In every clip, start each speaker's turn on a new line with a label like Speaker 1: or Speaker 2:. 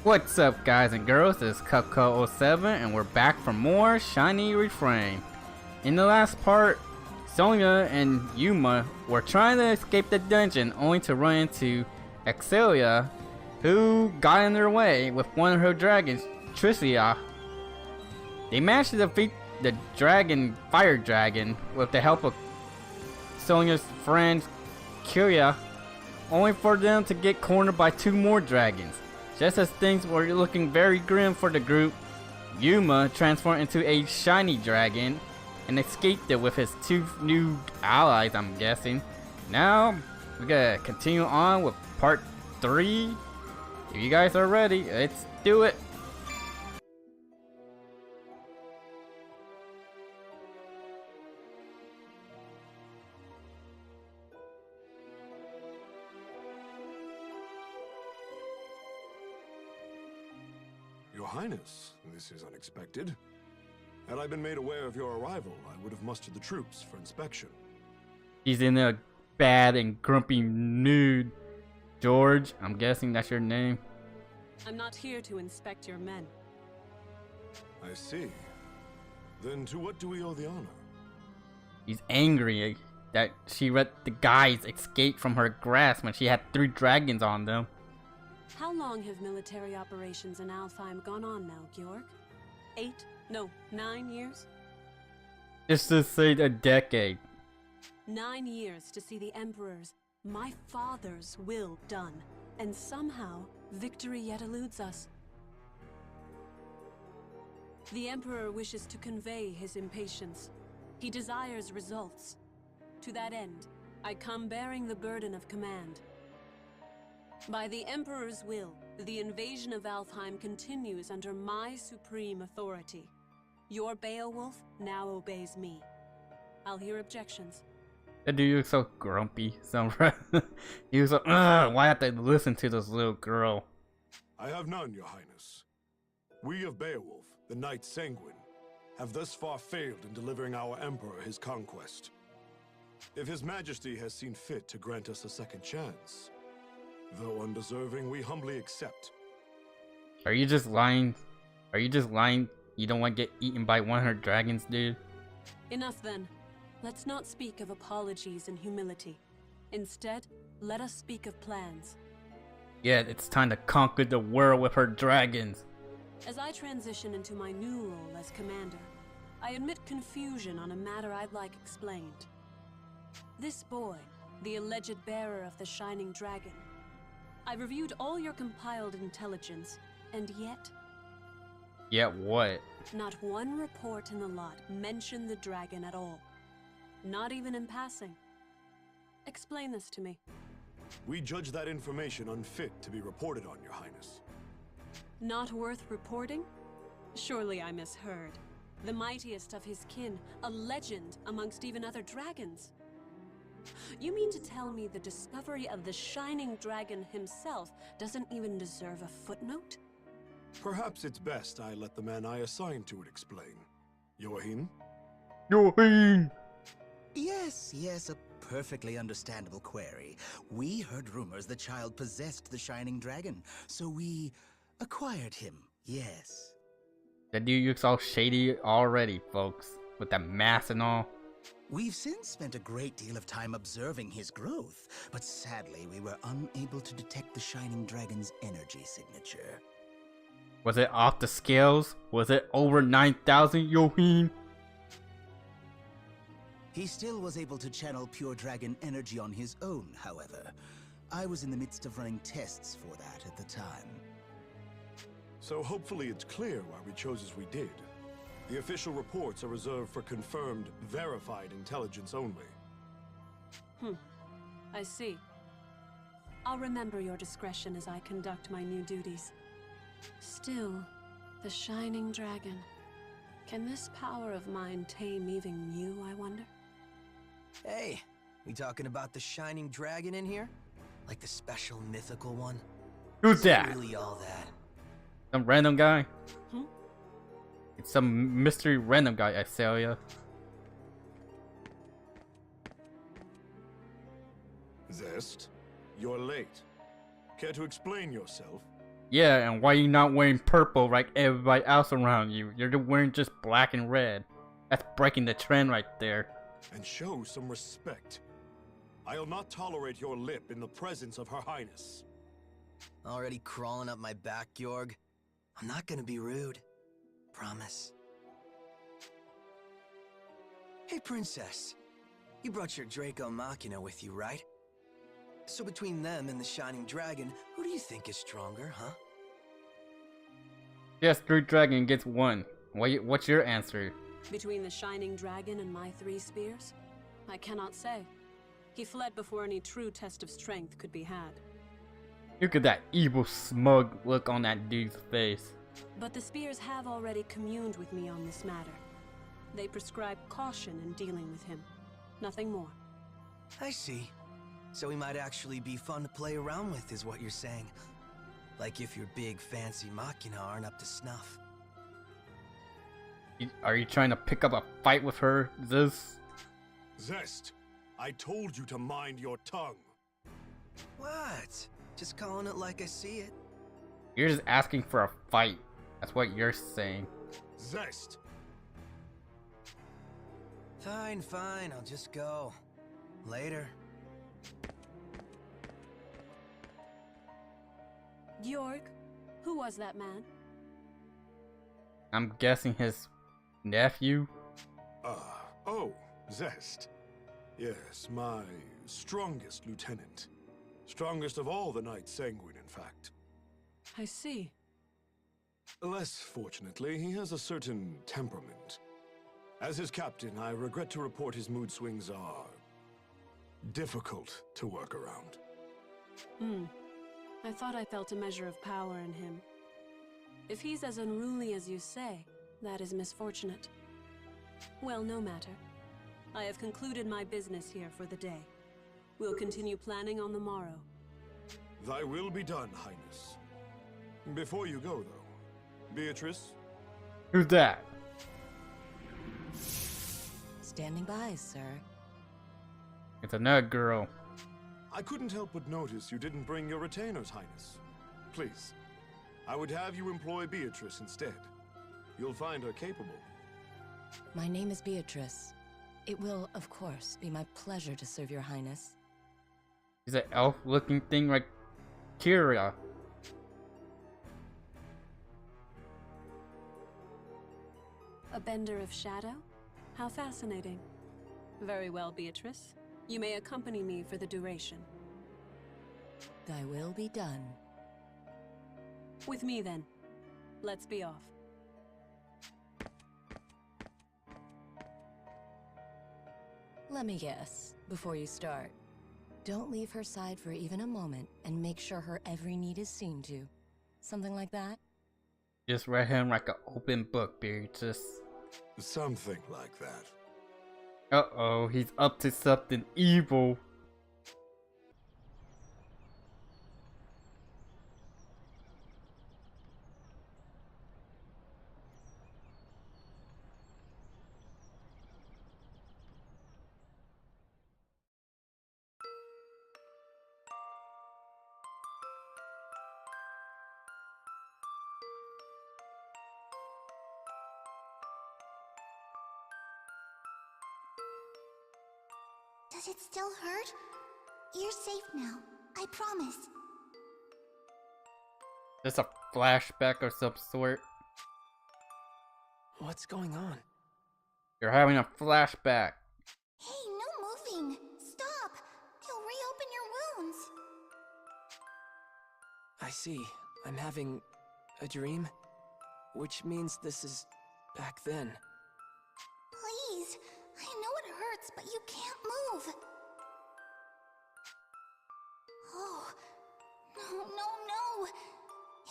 Speaker 1: What's up, guys and girls? This is Cupco07 and we're back for more Shining Refrain. In the last part, Sonia and Yuma were trying to escape the dungeon only to run into Astoria, who got in their way with one of her dragons, Tricia. They managed to defeat the fire dragon with the help of Sonia's friend Kyria, only for them to get cornered by two more dragons. Just as things were looking very grim for the group, Yuma transformed into a shiny dragon and escaped it with his two new allies, I'm guessing. Now, we're gonna continue on with part 3. If you guys are ready, let's do it.
Speaker 2: Your Highness, this is unexpected. Had I been made aware of your arrival, I would have mustered the troops for inspection.
Speaker 1: He's in a bad and grumpy mood. George, I'm guessing that's your name.
Speaker 3: I'm not here to inspect your men.
Speaker 2: I see. Then to what do we owe the honor?
Speaker 1: He's angry that she let the guys escape from her grasp when she had 3 dragons on them.
Speaker 3: How long have military operations in Alfheim gone on now, Georg? 8? No, 9 years?
Speaker 1: Just to say a decade.
Speaker 3: 9 years to see the Emperor's, my father's will done, and somehow victory yet eludes us. The Emperor wishes to convey his impatience. He desires results. To that end, I come bearing the burden of command. By the Emperor's will, the invasion of Alfheim continues under my supreme authority. Your Beowulf now obeys me. I'll hear objections.
Speaker 1: That dude was so grumpy. He was like, ugh, why have to listen to this little girl?
Speaker 2: I have none, Your Highness. We of Beowulf, the Knight Sanguine, have thus far failed in delivering our Emperor his conquest. If His Majesty has seen fit to grant us a second chance, though undeserving, we humbly accept.
Speaker 1: Are you just lying? Are you just lying? You don't want to get eaten by one of her dragons, dude?
Speaker 3: Enough then. Let's not speak of apologies and humility. Instead, let us speak of plans.
Speaker 1: Yeah, it's time to conquer the world with her dragons.
Speaker 3: As I transition into my new role as commander, I admit confusion on a matter I'd like explained. This boy, the alleged bearer of the Shining Dragon, I reviewed all your compiled intelligence, and yet...
Speaker 1: Yet what?
Speaker 3: Not one report in the lot mentioned the dragon at all. Not even in passing. Explain this to me.
Speaker 2: We judge that information unfit to be reported on, Your Highness.
Speaker 3: Not worth reporting? Surely I misheard. The mightiest of his kin, a legend amongst even other dragons. You mean to tell me the discovery of the Shining Dragon himself doesn't even deserve a footnote?
Speaker 2: Perhaps it's best I let the man I assigned to it explain. Joachim?
Speaker 1: Joachim!
Speaker 4: Yes, a perfectly understandable query. We heard rumors the child possessed the Shining Dragon, so we acquired him, yes.
Speaker 1: That dude looks all shady already, folks, with that mask and all.
Speaker 4: We've since spent a great deal of time observing his growth, but sadly we were unable to detect the Shining Dragon's energy signature.
Speaker 1: Was it off the scales? Was it over 9,000, Joachim?
Speaker 4: He still was able to channel pure dragon energy on his own, however. I was in the midst of running tests for that at the time.
Speaker 2: So hopefully it's clear why we chose as we did. The official reports are reserved for confirmed, verified intelligence only.
Speaker 3: I see. I'll remember your discretion as I conduct my new duties. Still, the Shining Dragon. Can this power of mine tame even you, I wonder?
Speaker 5: Hey, we talking about the Shining Dragon in here? Like the special mythical one?
Speaker 1: Who's
Speaker 5: Is it
Speaker 1: that?
Speaker 5: really all that?
Speaker 1: Some random guy? It's some mystery random guy, Astoria.
Speaker 2: Zest, you're late. Care to explain yourself?
Speaker 1: Yeah, and why you not wearing purple like everybody else around you? You're wearing just black and red. That's breaking the trend right there.
Speaker 2: And show some respect. I'll not tolerate your lip in the presence of Her Highness.
Speaker 5: Already crawling up my back, Georg? I'm not gonna be rude. Promise. Hey, Princess. You brought your Draco Machina with you, right? So between them and the Shining Dragon, who do you think is stronger, huh?
Speaker 1: Yes, Three Dragon gets one. What's your answer?
Speaker 3: Between the Shining Dragon and my 3 spears? I cannot say. He fled before any true test of strength could be had.
Speaker 1: Look at that evil, smug look on that dude's face.
Speaker 3: But the spears have already communed with me on this matter. They prescribe caution in dealing with him. Nothing more.
Speaker 5: I see. So he might actually be fun to play around with, is what you're saying. Like if your big, fancy Machina aren't up to snuff.
Speaker 1: Are you trying to pick up a fight with her, Zeus?
Speaker 2: Zest, I told you to mind your tongue.
Speaker 5: What? Just calling it like I see it.
Speaker 1: You're just asking for a fight. That's what you're saying.
Speaker 2: Zest!
Speaker 5: Fine, fine, I'll just go. Later.
Speaker 3: Georg, who was that man?
Speaker 1: I'm guessing his nephew?
Speaker 2: Oh, Zest. Yes, my strongest lieutenant. Strongest of all the Knights Sanguine, in fact.
Speaker 3: I see.
Speaker 2: Less fortunately, he has a certain temperament. As his captain, I regret to report his mood swings are difficult to work around.
Speaker 3: I thought I felt a measure of power in him. If he's as unruly as you say, that is misfortunate. Well, no matter. I have concluded my business here for the day. We'll continue planning on the morrow.
Speaker 2: Thy will be done, Highness. Before you go, though, Beatrice?
Speaker 1: Who's that?
Speaker 6: Standing by, sir.
Speaker 1: It's another girl.
Speaker 2: I couldn't help but notice you didn't bring your retainers, Highness. Please, I would have you employ Beatrice instead. You'll find her capable.
Speaker 6: My name is Beatrice. It will, of course, be my pleasure to serve your highness.
Speaker 1: She's an elf-looking thing like Kira.
Speaker 3: A bender of shadow? How fascinating. Very well, Beatrice. You may accompany me for the duration.
Speaker 6: Thy will be done.
Speaker 3: With me, then. Let's be off.
Speaker 6: Let me guess, before you start. Don't leave her side for even a moment, and make sure her every need is seen to. Something like that?
Speaker 1: Just read him like an open book, Beatrice.
Speaker 2: Something like that.
Speaker 1: Uh-oh, he's up to something evil.
Speaker 7: Does it still hurt? You're safe now. I promise.
Speaker 1: Just a flashback of some sort.
Speaker 5: What's going on?
Speaker 1: You're having a flashback.
Speaker 7: Hey, no moving! Stop! You'll reopen your wounds!
Speaker 5: I see. I'm having a dream, which means this is back then.
Speaker 7: Please! I know it hurts, but you can't move! Oh, no, no, no!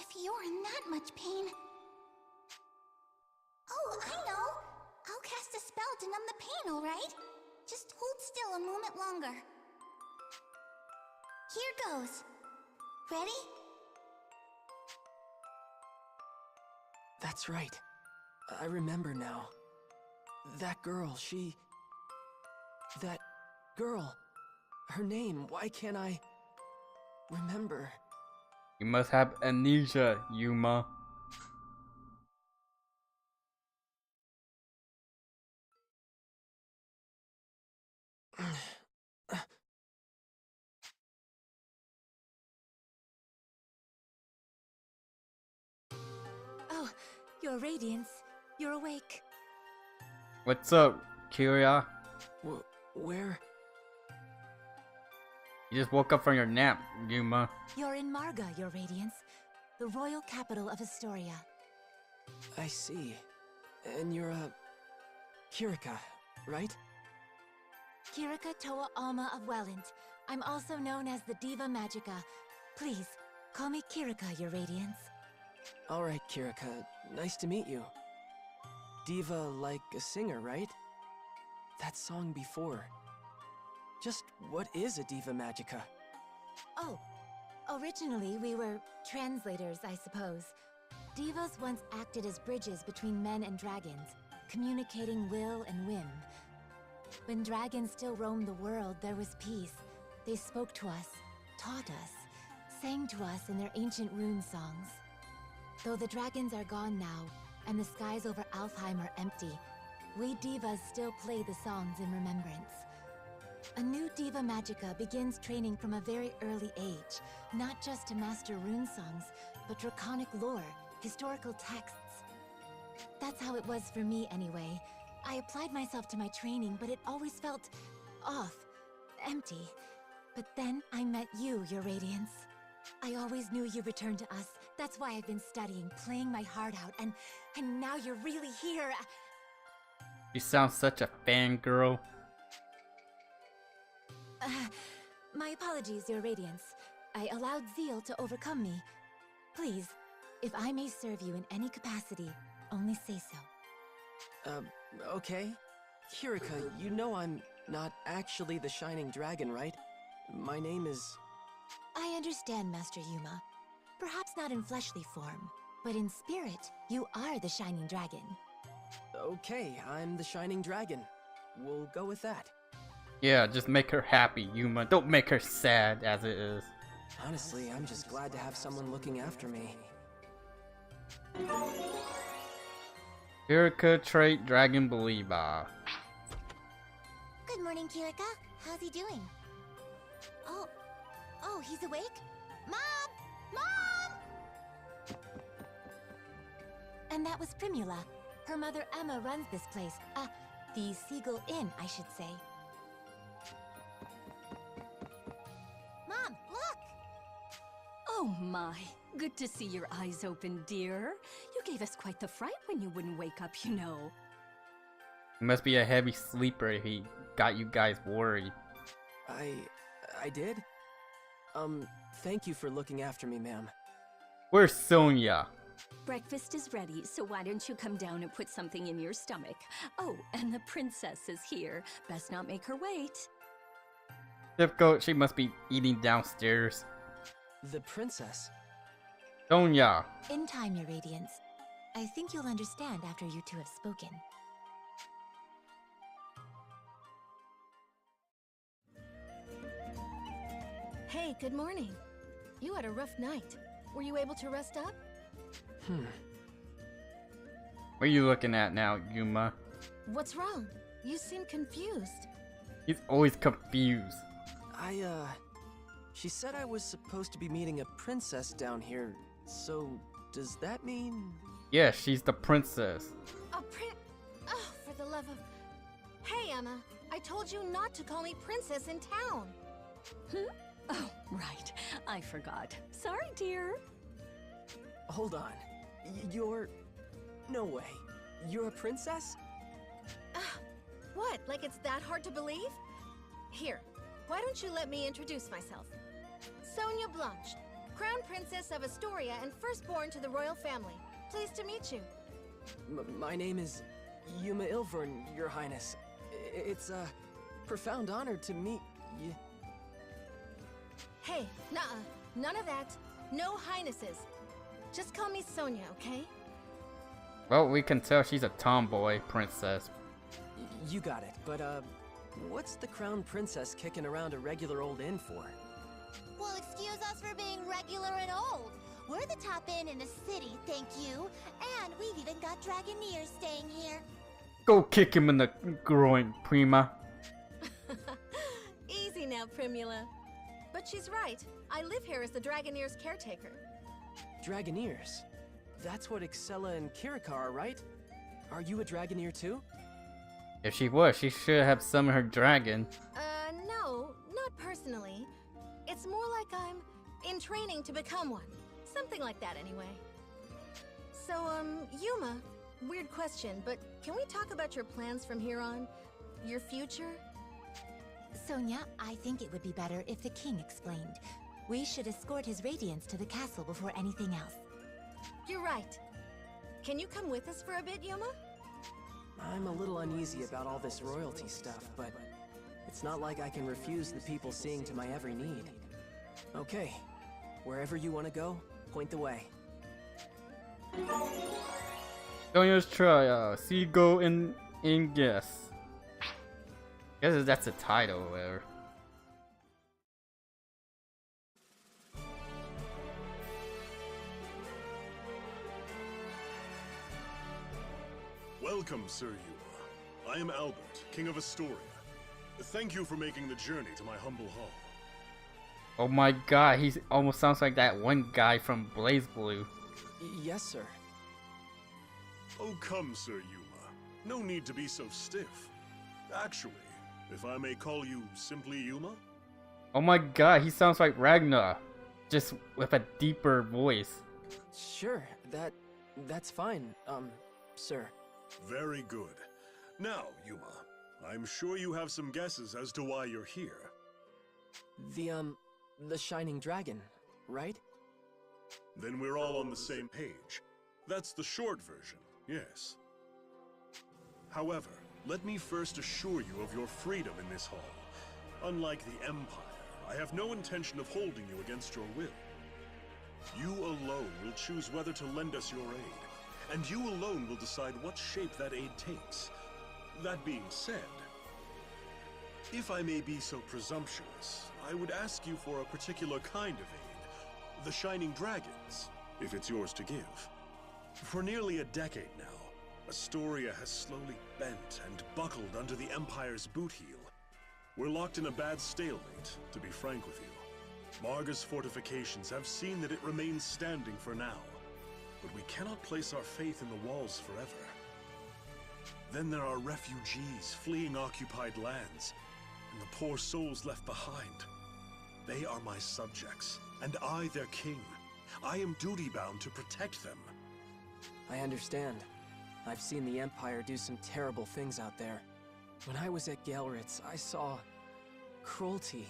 Speaker 7: If you're in that much pain... Oh, I know! I'll cast a spell to numb the pain, alright? Just hold still a moment longer. Here goes. Ready?
Speaker 5: That's right. I remember now. That girl, that girl. Her name, why can't I remember?
Speaker 1: You must have amnesia, Yuma.
Speaker 6: Oh, Your Radiance. You're awake.
Speaker 1: What's up, Kyria?
Speaker 5: Where?
Speaker 1: You just woke up from your nap, Yuma.
Speaker 6: You're in Marga, Your Radiance. The royal capital of Astoria.
Speaker 5: I see. And you're Kirika, right?
Speaker 6: Kirika Toa Alma of Welland. I'm also known as the Diva Magica. Please, call me Kirika, Your Radiance.
Speaker 5: Alright, Kirika. Nice to meet you. Diva like a singer, right? That song before. Just what is a Diva Magica?
Speaker 6: Oh, originally we were translators, I suppose. Divas once acted as bridges between men and dragons, communicating will and whim. When dragons still roamed the world, there was peace. They spoke to us, taught us, sang to us in their ancient rune songs. Though the dragons are gone now, and the skies over Alfheim are empty, we divas still play the songs in remembrance. A new Diva Magica begins training from a very early age, not just to master rune songs, but draconic lore, historical texts. That's how it was for me anyway. I applied myself to my training, but it always felt off, empty. But then I met you, Your Radiance. I always knew you returned to us. That's why I've been studying, playing my heart out, and now you're really here.
Speaker 1: You sound such a fangirl.
Speaker 6: My apologies, Your Radiance. I allowed zeal to overcome me. Please, if I may serve you in any capacity, only say so.
Speaker 5: Okay. Kirika, you know I'm not actually the Shining Dragon, right? My name is...
Speaker 6: I understand, Master Yuma. Perhaps not in fleshly form, but in spirit, you are the Shining Dragon.
Speaker 5: Okay, I'm the Shining Dragon. We'll go with that.
Speaker 1: Yeah, just make her happy, Yuma. Don't make her sad as it is.
Speaker 5: Honestly, I'm just glad to have someone looking after me.
Speaker 1: Kirika trait Dragon Believer.
Speaker 7: Good morning, Kirika. How's he doing? Oh, he's awake? Mom! Mom!
Speaker 6: And that was Primula. Her mother Emma runs this place. The Seagull Inn, I should say.
Speaker 7: Mom, look!
Speaker 8: Oh my, good to see your eyes open, dear. You gave us quite the fright when you wouldn't wake up, you know.
Speaker 1: He must be a heavy sleeper if he got you guys worried.
Speaker 5: I did? Thank you for looking after me, ma'am.
Speaker 1: Where's Sonia?
Speaker 8: Breakfast is ready, so why don't you come down and put something in your stomach? Oh, and the princess is here. Best not make her wait.
Speaker 1: Difficult, she must be eating downstairs.
Speaker 5: The princess?
Speaker 1: Sonia!
Speaker 6: In time, Your Radiance. I think you'll understand after you two have spoken.
Speaker 9: Hey, good morning. You had a rough night. Were you able to rest up?
Speaker 1: What are you looking at now, Yuma?
Speaker 9: What's wrong? You seem confused.
Speaker 1: He's always confused.
Speaker 5: She said I was supposed to be meeting a princess down here, so does that mean...
Speaker 1: Yeah, she's the princess.
Speaker 9: Oh, for the love of... Hey, Emma. I told you not to call me princess in town.
Speaker 8: Oh, right. I forgot. Sorry, dear.
Speaker 5: Hold on. You're... No way. You're a princess?
Speaker 9: What? Like it's that hard to believe? Here, why don't you let me introduce myself? Sonia Blanche, Crown Princess of Astoria and firstborn to the royal family. Pleased to meet you.
Speaker 5: My name is Yuma Irvan, Your Highness. It's a profound honor to meet you.
Speaker 9: Hey, none of that. No highnesses. Just call me Sonia, okay?
Speaker 1: Well, we can tell she's a tomboy princess.
Speaker 5: You got it, but what's the Crown Princess kicking around a regular old inn for?
Speaker 7: Well, excuse us for being regular and old. We're the top inn in the city, thank you. And we've even got Dragoneers staying here.
Speaker 1: Go kick him in the groin, Prima.
Speaker 9: Easy now, Primula. But she's right. I live here as the Dragoneer's caretaker.
Speaker 5: Dragoneers? That's what Excella and Kirika are, right? Are you a Dragoneer too?
Speaker 1: If she was, she should have summoned her dragon.
Speaker 9: No, not personally. It's more like I'm in training to become one. Something like that, anyway. So, Yuma, weird question, but can we talk about your plans from here on? Your future?
Speaker 6: Sonia, I think it would be better if the king explained. We should escort his radiance to the castle before anything else.
Speaker 9: You're right. Can you come with us for a bit, Yuma?
Speaker 5: I'm a little uneasy about all this royalty stuff, but it's not like I can refuse the people seeing to my every need. Okay, wherever you want to go, point the way.
Speaker 1: Sonia's try, see go in guess. Guess that's a title or whatever.
Speaker 2: Welcome, Sir Yuma. I am Albert, King of Astoria. Thank you for making the journey to my humble hall.
Speaker 1: Oh my god, he almost sounds like that one guy from Blaze Blue.
Speaker 5: Yes, sir.
Speaker 2: Oh, come, Sir Yuma. No need to be so stiff. Actually, if I may call you simply Yuma?
Speaker 1: Oh my god, he sounds like Ragnar, just with a deeper voice.
Speaker 5: Sure, that's fine, sir.
Speaker 2: Very good. Now, Yuma, I'm sure you have some guesses as to why you're here.
Speaker 5: The Shining Dragon, right?
Speaker 2: Then we're all on the same page. That's the short version, yes. However, let me first assure you of your freedom in this hall. Unlike the Empire, I have no intention of holding you against your will. You alone will choose whether to lend us your aid, and you alone will decide what shape that aid takes. That being said, if I may be so presumptuous, I would ask you for a particular kind of aid. The Shining Dragons, if it's yours to give. For nearly a decade now, Astoria has slowly bent and buckled under the Empire's boot heel. We're locked in a bad stalemate, to be frank with you. Marga's fortifications have seen that it remains standing for now, but we cannot place our faith in the walls forever. Then there are refugees fleeing occupied lands, and the poor souls left behind. They are my subjects, and I their king. I am duty-bound to protect them.
Speaker 5: I understand. I've seen the Empire do some terrible things out there. When I was at Galritz, I saw cruelty.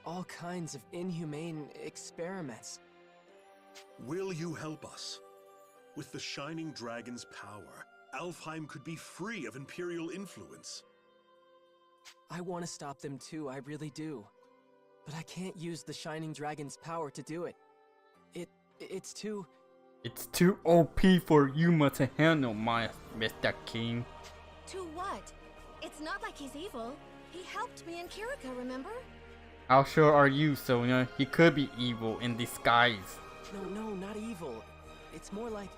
Speaker 5: All kinds of inhumane experiments.
Speaker 2: Will you help us? With the Shining Dragon's power, Alfheim could be free of Imperial influence.
Speaker 5: I want to stop them too, I really do. But I can't use the Shining Dragon's power to do it. It's too...
Speaker 1: It's too OP for Yuma to handle, my Mr. King.
Speaker 9: To what? It's not like he's evil. He helped me and Kirika, remember?
Speaker 1: How sure are you, Sonia? He could be evil in disguise.
Speaker 5: No, not evil. It's more like...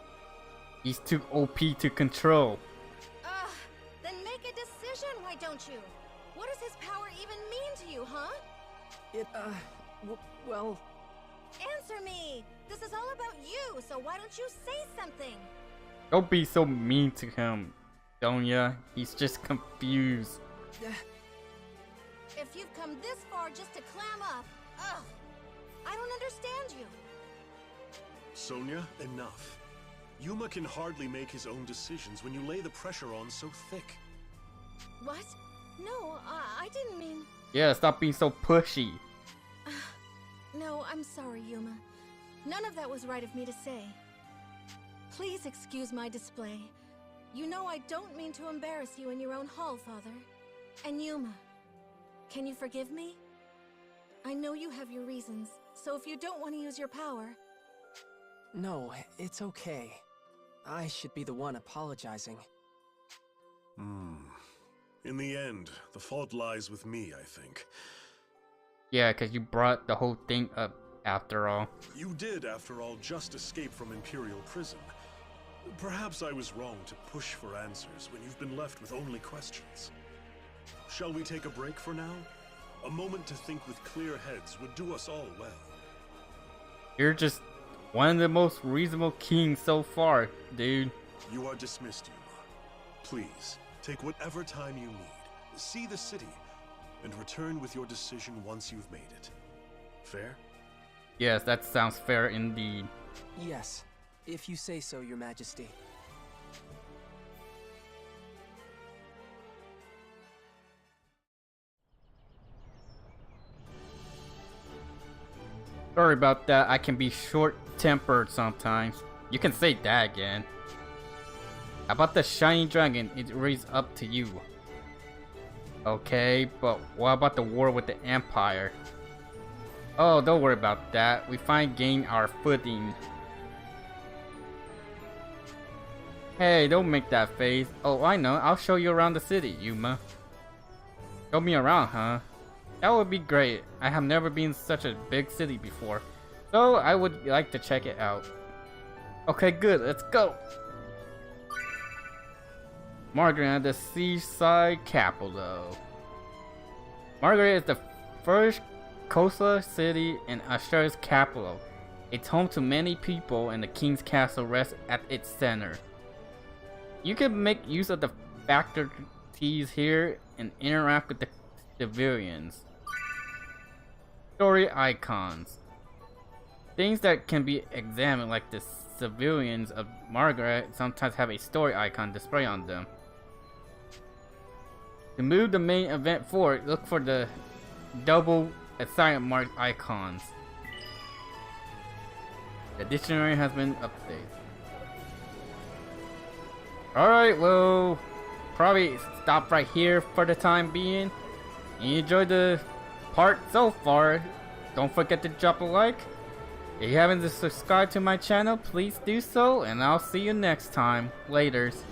Speaker 1: He's too OP to control.
Speaker 9: Then make a decision, why don't you? What does his power even mean to you, huh?
Speaker 5: Well...
Speaker 9: Answer me! This is all about you, so why don't you say something?
Speaker 1: Don't be so mean to him, Sonia. He's just confused.
Speaker 9: If you've come this far just to clam up, I don't understand you.
Speaker 2: Sonia, enough. Yuma can hardly make his own decisions when you lay the pressure on so thick.
Speaker 9: What? No, I didn't mean...
Speaker 1: Yeah, stop being so pushy.
Speaker 9: No, I'm sorry, Yuma. None of that was right of me to say. Please excuse my display. You know I don't mean to embarrass you in your own hall, Father. And Yuma, can you forgive me? I know you have your reasons, so if you don't want to use your power...
Speaker 5: No, it's okay. I should be the one apologizing.
Speaker 2: In the end, the fault lies with me, I think.
Speaker 1: Yeah, because you brought the whole thing up after all.
Speaker 2: You did, after all, just escape from Imperial prison. Perhaps I was wrong to push for answers when you've been left with only questions. Shall we take a break for now? A moment to think with clear heads would do us all well.
Speaker 1: You're just one of the most reasonable kings so far, dude.
Speaker 2: You are dismissed, Yuma. Please, take whatever time you need. See the city, and return with your decision once you've made it. Fair?
Speaker 1: Yes, that sounds fair indeed.
Speaker 5: Yes, if you say so, Your Majesty.
Speaker 1: Sorry about that, I can be short-tempered sometimes. You can say that again. About the Shining Dragon, it raised up to you. Okay, but what about the war with the Empire? Oh, don't worry about that. We finally gained our footing. Hey, don't make that face. Oh, I know. I'll show you around the city, Yuma. Show me around, huh? That would be great. I have never been in such a big city before, so I would like to check it out. Okay, good. Let's go. Margaret, the seaside capital. Margaret is the first coastal city in Australia's capital. It's home to many people, and the King's Castle rests at its center. You can make use of the faculties here and interact with the civilians. Story icons. Things that can be examined, like the civilians of Margaret, sometimes have a story icon displayed on them. To move the main event forward, look for the double assignment mark icons. The dictionary has been updated. Alright, well, probably stop right here for the time being. You enjoyed the part so far, don't forget to drop a like. If you haven't subscribed to my channel, please do so, and I'll see you next time. Laters.